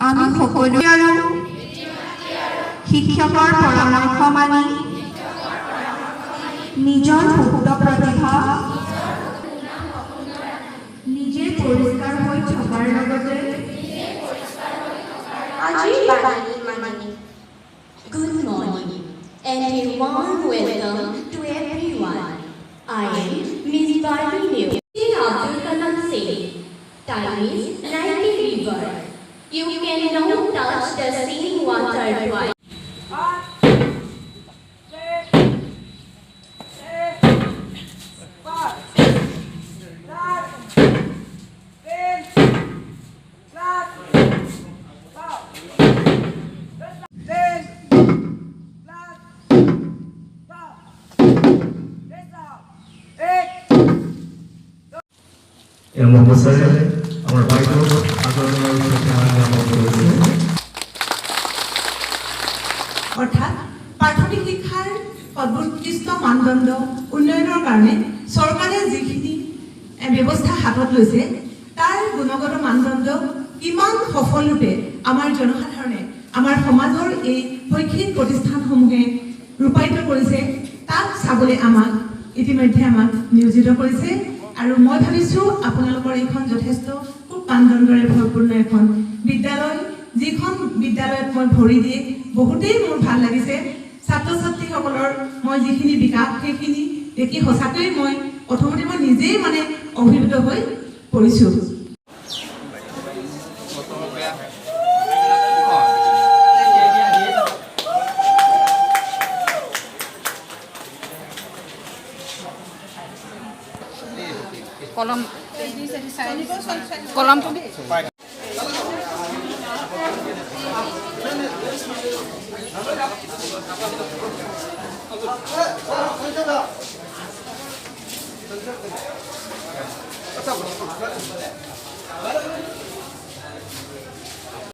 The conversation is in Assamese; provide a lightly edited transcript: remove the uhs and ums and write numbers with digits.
আমি সকলো আৰু শিক্ষকৰ পৰামৰ্শ মানি নিজৰ সুপ্ত প্ৰতিভা নিজে পৰিষ্কাৰ হৈ থকাৰ লগতে আজিৰ বাণী মানি Good morning and a warm welcome to everyone. I am Miss Barney. Abdul Kalam said, time is like a river. You cannot touch the same water twice. অর্থাৎ প্রাথমিক শিক্ষার সর্বোৎকৃষ্ট মানদণ্ড উন্নয়নের কারণে সরকারে যিখিনি ব্যবস্থা হাতত লৈছে তার গুণগত মানদণ্ড কিমান সফলরূপে আমার জনসাধারণে আমার সমাজের এই শৈক্ষিক প্রতিষ্ঠানসমূহে রূপায়িত করেছে তাক চাবলৈ আমাক ইতিমধ্যে আমাক নিয়োজিত করেছে আৰু মই ভাবিছো আপোনালোকৰ এইখন যথেষ্ট খুব মানদণ্ডৰে ভৰপূৰ্ণ এখন বিদ্যালয় যিখন বিদ্যালয়ত মই ভৰি দিয়ে বহুতেই মোৰ ভাল লাগিছে ছাত্ৰ ছাত্ৰীসকলৰ মই যিখিনি বিকাশ সেইখিনি দেখি সঁচাকৈ মই প্ৰথমতে মই নিজেই মানে অভিভূত হৈ পৰিছো Kolom kolom What's up?